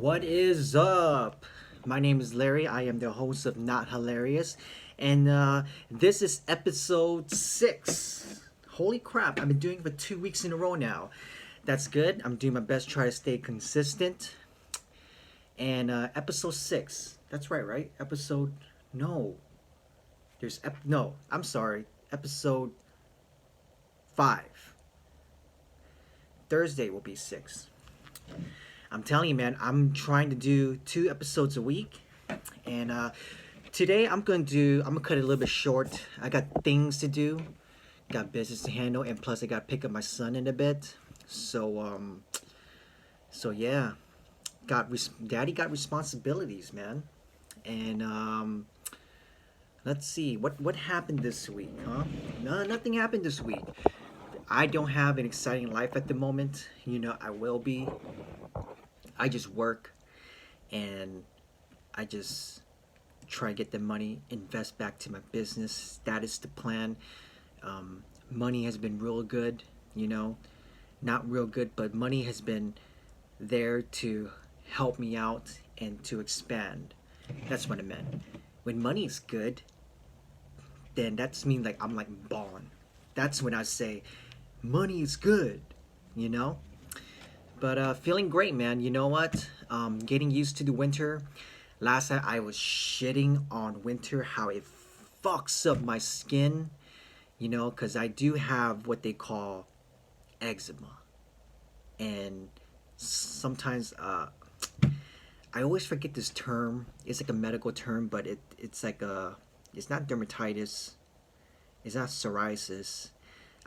What is up? My name is Larry. I am the host of Not Hilarious, and this is episode 6. Holy crap! I've been doing it for 2 weeks in a row now. That's good. I'm doing my best to try to stay consistent. And episode 6. That's right, right? Episode. No. No, I'm sorry. Episode 5. Thursday will be 6. I'm telling you, man, I'm trying to do 2 episodes a week, and today I'm gonna cut it a little bit short. I got things to do, got business to handle, and plus I got to pick up my son in a bit. So yeah, daddy got responsibilities, man, and let's see what happened this week, huh? No, nothing happened this week. I don't have an exciting life at the moment. I will be. I just work and I just try to get the money, invest back to my business. That is the plan. Money has been real good, not real good, but money has been there to help me out and to expand. That's what I meant. When money is good, then that's mean like I'm like balling. That's when I say money is good, you know? But feeling great, man. You know what? Getting used to the winter. Last night I was shitting on winter, how it fucks up my skin, because I do have what they call eczema. And sometimes I always forget this term. It's like a medical term, but it's not dermatitis. It's not psoriasis.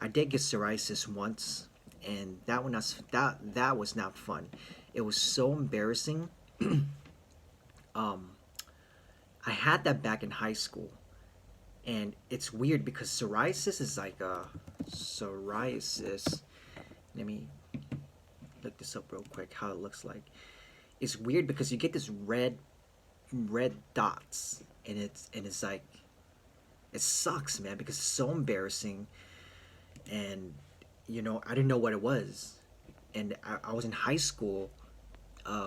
I did get psoriasis once, and that was not fun. It was so embarrassing. um, I had that back in high school, and it's weird because psoriasis is like psoriasis. Let me look this up real quick. How it looks like. It's weird because you get this red dots, and it's like it sucks, man, because it's so embarrassing, and I didn't know what it was, and I was in high school.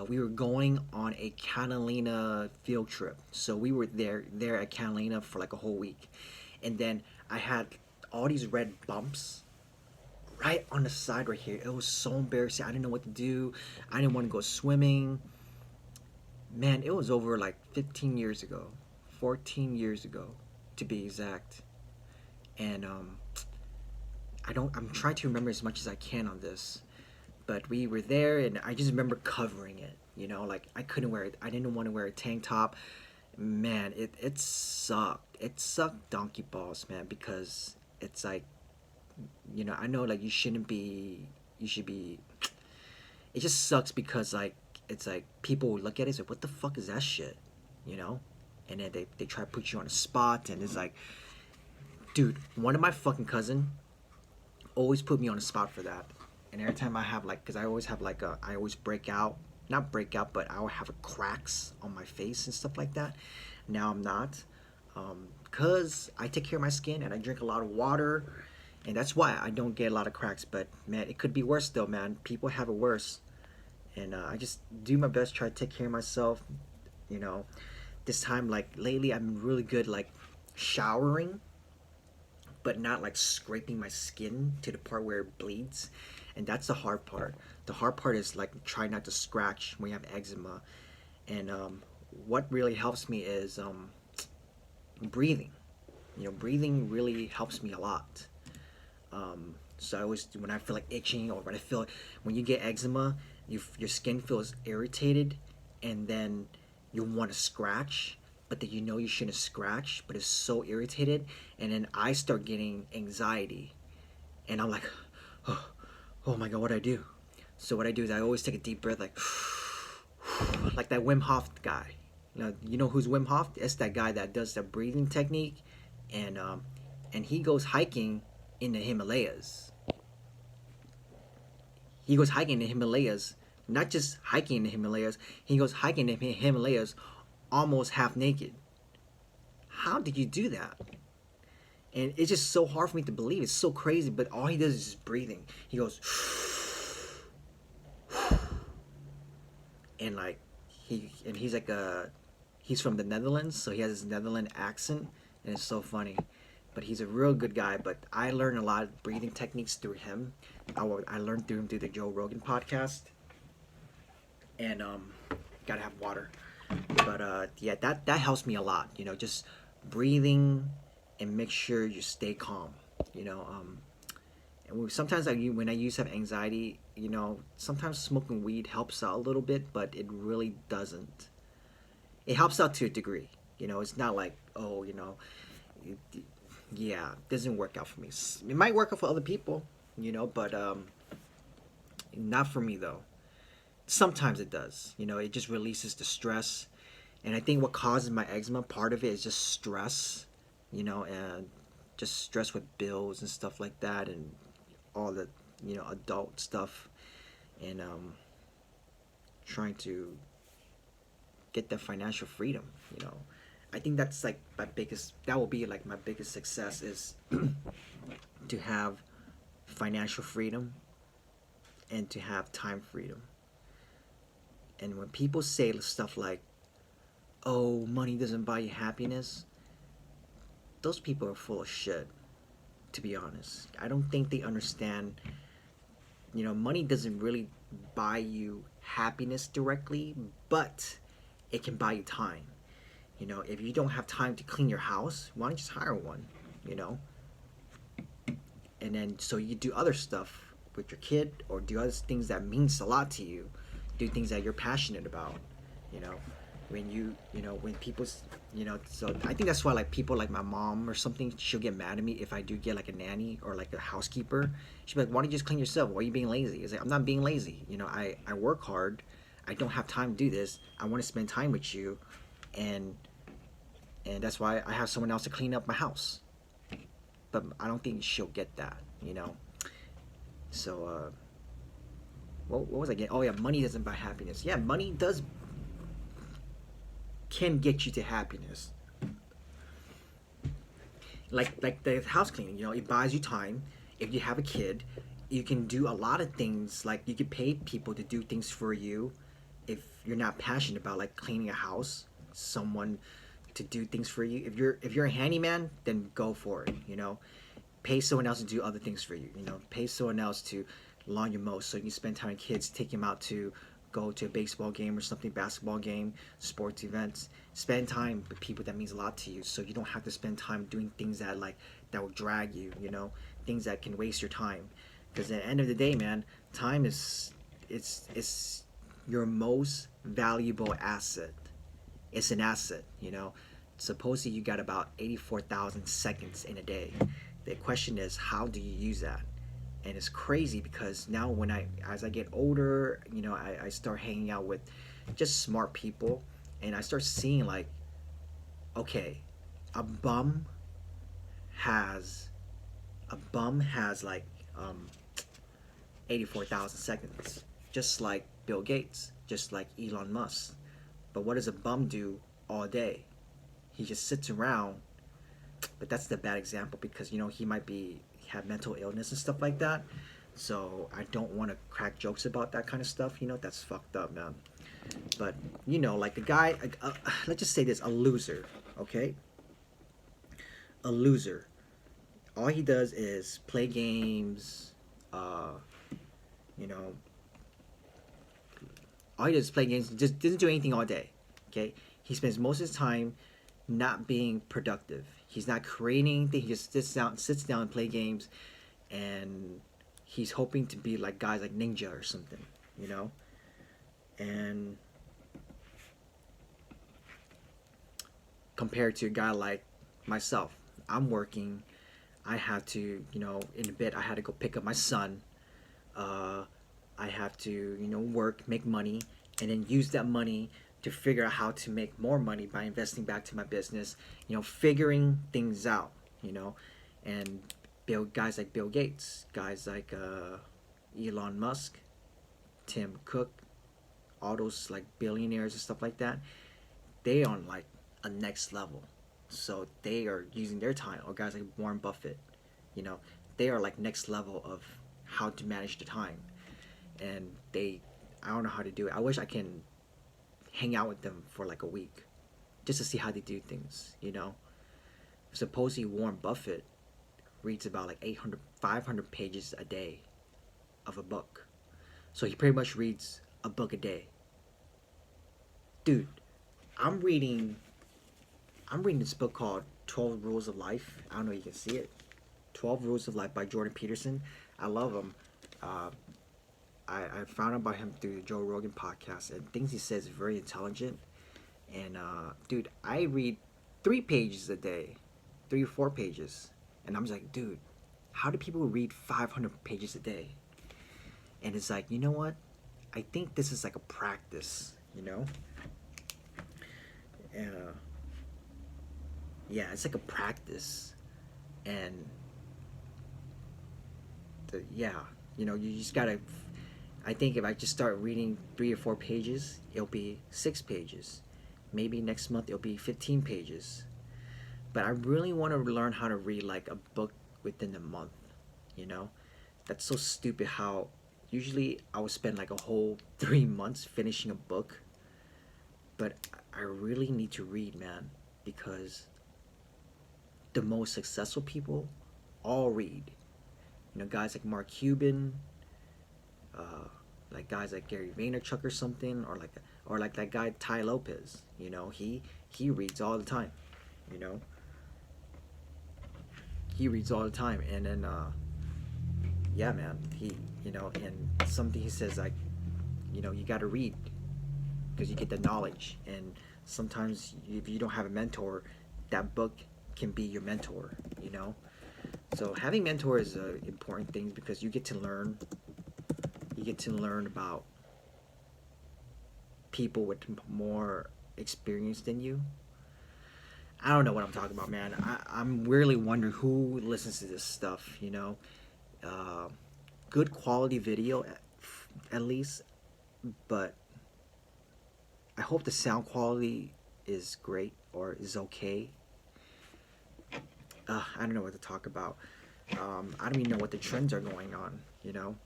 We were going on a Catalina field trip, so we were there at Catalina for like a whole week, and then I had all these red bumps right on the side right here. It was so embarrassing. I didn't know what to do. I didn't want to go swimming. Man, it was over like 15 years ago, 14 years ago, to be exact, and I'm trying to remember as much as I can on this, but we were there and I just remember covering it. Like I couldn't wear it. I didn't want to wear a tank top. Man, it sucked. It sucked donkey balls, man, because it's like, I know like you shouldn't be. You should be. It just sucks because like it's like people would look at it and say, "What the fuck is that shit?" You know, and then they try to put you on a spot, and it's like, dude, one of my fucking cousin always put me on a spot for that. And every time I have like, because I always have like I always break out, not break out, but I will have cracks on my face and stuff like that. Now I'm not, because I take care of my skin and I drink a lot of water, and that's why I don't get a lot of cracks. But man, it could be worse though, man. People have it worse, and I just do my best, try to take care of myself. You know, this time like lately, I'm really good like showering, but not like scraping my skin to the part where it bleeds. And that's the hard part. The hard part is like try not to scratch when you have eczema. And what really helps me is breathing. Breathing really helps me a lot. So I always, when I feel like itching, or when you get eczema, your skin feels irritated, and then you want to scratch, but then you shouldn't scratch, but it's so irritated, and then I start getting anxiety, and I'm like, oh my god, what do I do? So what I do is I always take a deep breath, like that Wim Hof guy. You know who's Wim Hof? It's that guy that does the breathing technique, and he goes hiking in the Himalayas. He goes hiking in the Himalayas, not just hiking in the Himalayas. He goes hiking in the Himalayas almost half naked. How did you do that? And it's just so hard for me to believe. It's so crazy, but all he does is just breathing. He goes, and like he's like a he's from the Netherlands, so he has this Netherlands accent, and it's so funny. But he's a real good guy. But I learned a lot of breathing techniques through him. I learned through him through the Joe Rogan podcast, and gotta have water. But yeah, that helps me a lot. You know, just breathing and make sure you stay calm. You know, and sometimes when I used to have anxiety, you know, sometimes smoking weed helps out a little bit, but it really doesn't. It helps out to a degree. You know, it's not like, oh, you know, it, yeah, it doesn't work out for me. It might work out for other people, you know, but not for me though. Sometimes it does. You know, it just releases the stress, and I think what causes my eczema, part of it is just stress. You know, and just stress with bills and stuff like that, and all the adult stuff, and trying to get the financial freedom. You know, I think that's like my biggest. That will be like my biggest success is to have financial freedom and to have time freedom. And when people say stuff like, "Oh, money doesn't buy you happiness," those people are full of shit. To be honest, I don't think they understand. You know, money doesn't really buy you happiness directly, but it can buy you time. You know, if you don't have time to clean your house, why don't you just hire one? You know, and then so you do other stuff with your kid or do other things that means a lot to you, do things that you're passionate about. You know, when when people, so I think that's why like people like my mom or something, she'll get mad at me if I do get like a nanny or like a housekeeper. She'll be like, why don't you just clean yourself? Why are you being lazy? It's like, I'm not being lazy. You know, I work hard. I don't have time to do this. I want to spend time with you, and that's why I have someone else to clean up my house. But I don't think she'll get that, you know. So what was I getting? Oh yeah, money doesn't buy happiness. Yeah, money does can get you to happiness. Like the house cleaning, you know, it buys you time. If you have a kid, you can do a lot of things. Like you could pay people to do things for you if you're not passionate about like cleaning a house. Someone to do things for you. If you're a handyman, then go for it. You know, pay someone else to do other things for you. You know, pay someone else to lawn your mow so you can spend time with kids, take them out to go to a baseball game or something, basketball game, sports events. Spend time with people that means a lot to you, so you don't have to spend time doing things that like that will drag you. You know, things that can waste your time. Because at the end of the day, man, time is it's your most valuable asset. It's an asset. You know, supposedly you got about 84,000 seconds in a day. The question is, how do you use that? And it's crazy because now as I get older, you know, I start hanging out with just smart people, and I start seeing like, okay, a bum has like 84,000 seconds, just like Bill Gates, just like Elon Musk. But what does a bum do all day? He just sits around. But that's the bad example because you know he might be have mental illness and stuff like that. So I don't want to crack jokes about that kind of stuff. You know, that's fucked up, man. But you know, like a guy, let's just say this: a loser. Okay, a loser. All he does is play games. Uh, you know, all he does is play games. Just doesn't do anything all day. Okay, he spends most of his time not being productive. He's not creating anything. He just sits down and play games, and he's hoping to be like guys like Ninja or something, you know. And compared to a guy like myself, I'm working. I have to, you know, in a bit, I had to go pick up my son. Uh, I have to, you know, work, make money, and then use that money to figure out how to make more money by investing back to my business, you know, figuring things out, you know, and guys like Bill Gates, guys like Elon Musk, Tim Cook, all those like billionaires and stuff like that, they on like a next level. So they are using their time, or guys like Warren Buffett, you know, they are like next level of how to manage the time. And I don't know how to do it. I wish I can hang out with them for like a week just to see how they do things, you know? Supposedly Warren Buffett reads about like 800, 500 pages a day of a book. So he pretty much reads a book a day. Dude, I'm reading I'm reading this book called 12 Rules of Life. I don't know if you can see it. 12 Rules of Life by Jordan Peterson. I love him. Uh, I found out about him through the Joe Rogan podcast, and things he says is very intelligent. And dude, I read 3 pages a day, 3 or 4 pages, and I'm just like, dude, how do people read 500 pages a day? And it's like, you know what? I think this is like a practice, you know? Uh, yeah, it's like a practice, and yeah, you know, you just gotta. I think if I just start reading 3 or 4 pages, it'll be 6 pages. Maybe next month it'll be 15 pages. But I really want to learn how to read like a book within a month. You know, that's so stupid. How usually I would spend like a whole 3 months finishing a book, but I really need to read, man, because the most successful people all read. You know, guys like Mark Cuban, like guys like Gary Vaynerchuk or something, or like that guy Ty Lopez. You know, he reads all the time. You know, he reads all the time, and then yeah, man, he, you know, and something he says like, you know, you got to read because you get the knowledge, and sometimes if you don't have a mentor, that book can be your mentor. You know, so having mentor is an important thing because you get to learn. You get to learn about people with more experience than you. I don't know what I'm talking about, man. I'm really wondering who listens to this stuff, you know. Uh, Good quality video, at least, but I hope the sound quality is great or is okay. I don't know what to talk about. I don't even know what the trends are going on, you know.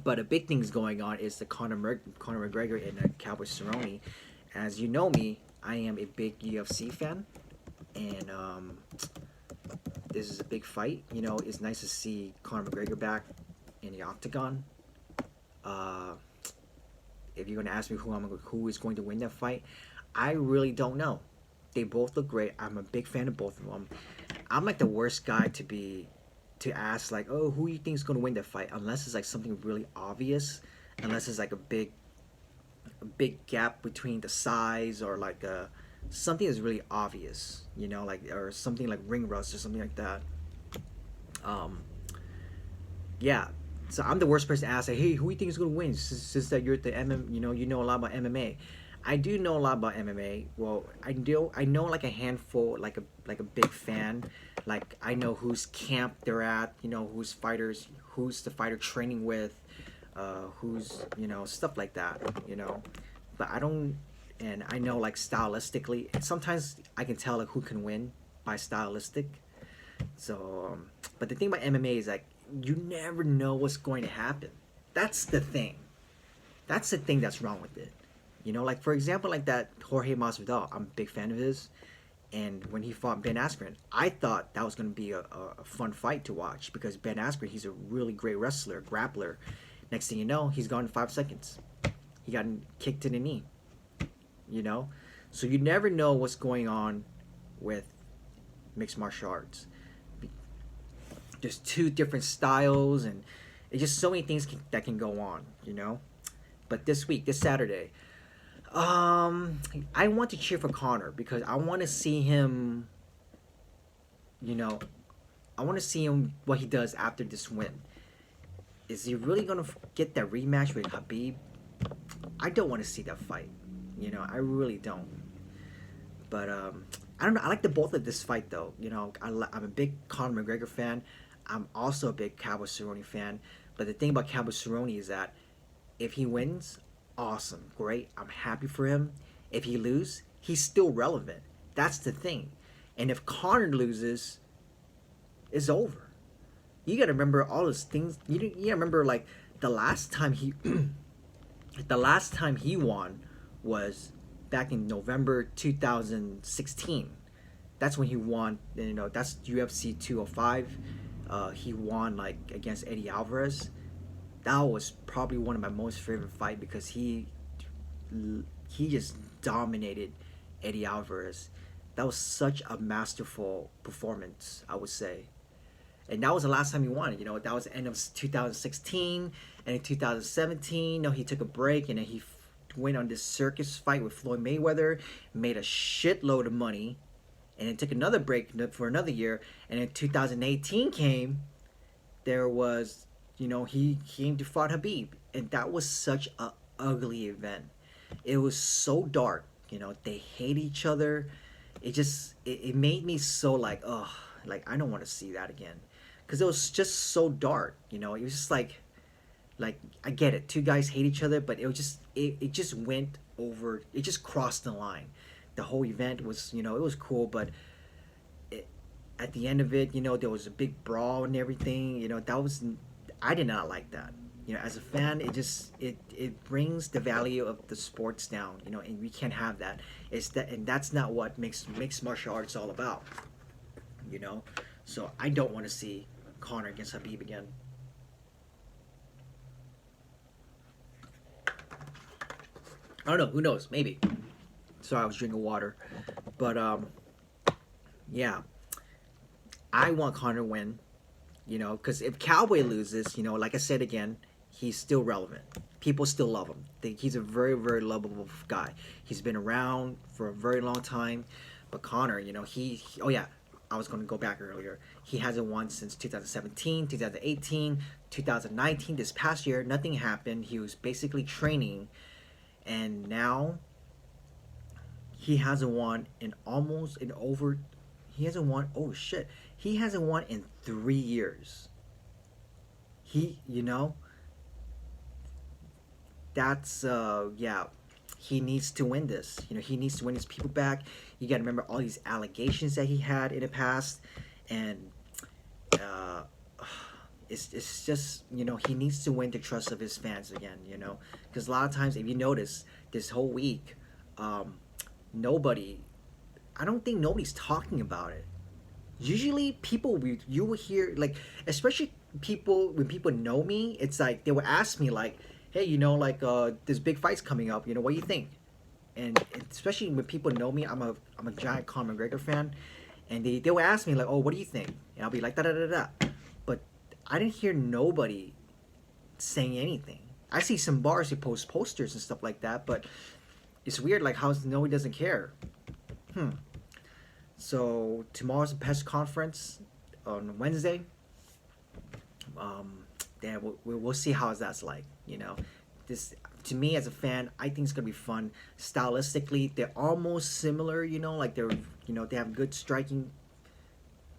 But a big thing's going on is the Conor McGregor and Cowboy Cerrone. As you know me, I am a big UFC fan, and this is a big fight. You know, it's nice to see Conor McGregor back in the octagon. Uh, if you're gonna ask me who is going to win that fight, I really don't know. They both look great. I'm a big fan of both of them. I'm like the worst guy to ask like, oh, who you think is gonna win that fight? Unless it's like something really obvious, unless it's like a big gap between the size or like something that's really obvious, you know, like or something like ring rust or something like that. Um, yeah. So I'm the worst person to ask, like, hey, who do you think is gonna win? Since that you're at the you know a lot about MMA. I do know a lot about MMA. Well, I know like a handful, like a big fan. Like I know whose camp they're at, you know, who's the fighter training with, who's, you know, stuff like that, you know. But I don't, and I know like stylistically, sometimes I can tell like who can win by stylistic. So, but the thing about MMA is like you never know what's going to happen. That's the thing. That's the thing that's wrong with it. You know, like for example, like that Jorge Masvidal, I'm a big fan of his, and when he fought Ben Askren, I thought that was going to be a fun fight to watch because Ben Askren, he's a really great wrestler, grappler. Next thing you know, he's gone in 5 seconds. He got kicked in the knee. You know, so you never know what's going on with mixed martial arts. There's two different styles, and it's just so many things that can go on. You know, but this Saturday. I want to cheer for Connor because I want to see him. You know, I want to see him what he does after this win. Is he really gonna get that rematch with Habib? I don't want to see that fight. You know, I really don't. But I don't know. I like the both of this fight though. You know, I'm a big Conor McGregor fan. I'm also a big Cowboy Cerrone fan. But the thing about Cowboy Cerrone is that if he wins, awesome, great. I'm happy for him. If he loses, he's still relevant. That's the thing. And if Conor loses, it's over. You gotta remember all those things. You gotta remember like the last time he, the last time he won was back in November 2016. That's when he won. You know, that's UFC 205. He won like against Eddie Alvarez. That was probably one of my most favorite fight because he just dominated Eddie Alvarez. That was such a masterful performance, I would say. And that was the last time he won. You know, that was the end of 2016. And in 2017, no, he took a break and then he went on this circus fight with Floyd Mayweather, made a shitload of money, and then took another break for another year. And then 2018 came, there was, you know, he came to fight Habib, and that was such a ugly event. It was so dark. You know, they hate each other. It made me so like, oh, like I don't want to see that again, because it was just so dark. You know, it was just like I get it, two guys hate each other, but it just went over. It just crossed the line. The whole event was, you know, it was cool, but it, at the end of it, you know, there was a big brawl and everything. You know, that was, I did not like that. You know, as a fan, it brings the value of the sports down. You know, and we can't have that. It's that, and that's not what makes mixed martial arts all about. You know, so I don't want to see Conor against Habib again. I don't know. Who knows? Maybe. Sorry, I was drinking water, but yeah, I want Conor to win. You know, because if Cowboy loses, you know, like I said again, he's still relevant. People still love him. He's a very, very lovable guy. He's been around for a very long time. But Conor, you know, oh yeah, I was going to go back earlier. He hasn't won since 2017, 2018, 2019. This past year, nothing happened. He was basically training, and now he hasn't won in almost in over. He hasn't won. Oh shit! He hasn't won in 3 years. You know, that's yeah. He needs to win this. You know, he needs to win his people back. You got to remember all these allegations that he had in the past, and uh, it's just, you know, he needs to win the trust of his fans again. You know, because a lot of times, if you notice, this whole week, um, nobody. I don't think nobody's talking about it. Usually, you will hear like, especially people when people know me, it's like they will ask me like, hey, you know, like this big fight's coming up. You know, what do you think? And especially when people know me, I'm a giant Conor McGregor fan, and they will ask me like, oh, what do you think? And I'll be like da da da da. But I didn't hear nobody saying anything. I see some bars who post posters and stuff like that, but it's weird like how nobody doesn't care. Hmm. So tomorrow's a press conference on Wednesday. Um, then we'll see how that's like. You know, this to me as a fan, I think it's gonna be fun. Stylistically, they're almost similar. You know, like they have good striking.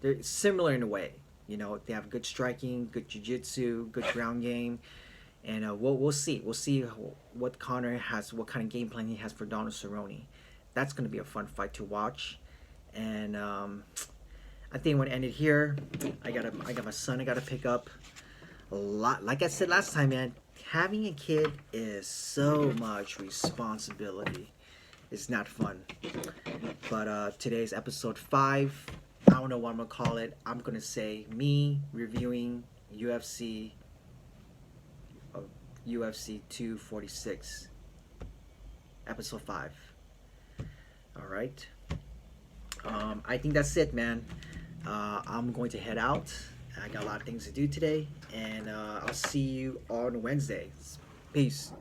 They're similar in a way. You know, they have good striking, good jiu-jitsu, good ground game, and we'll see. We'll see what Conor has, what kind of game plan he has for Donald Cerrone. That's gonna be a fun fight to watch, and I think I'm gonna end it here. I got my son I gotta pick up. A lot, like I said last time, man. Having a kid is so much responsibility. It's not fun. But today's episode 5. I don't know what I'm gonna call it. I'm gonna say me reviewing UFC 246, episode 5. All right. I think that's it, man. I'm going to head out. I got a lot of things to do today, and I'll see you on Wednesday. Peace.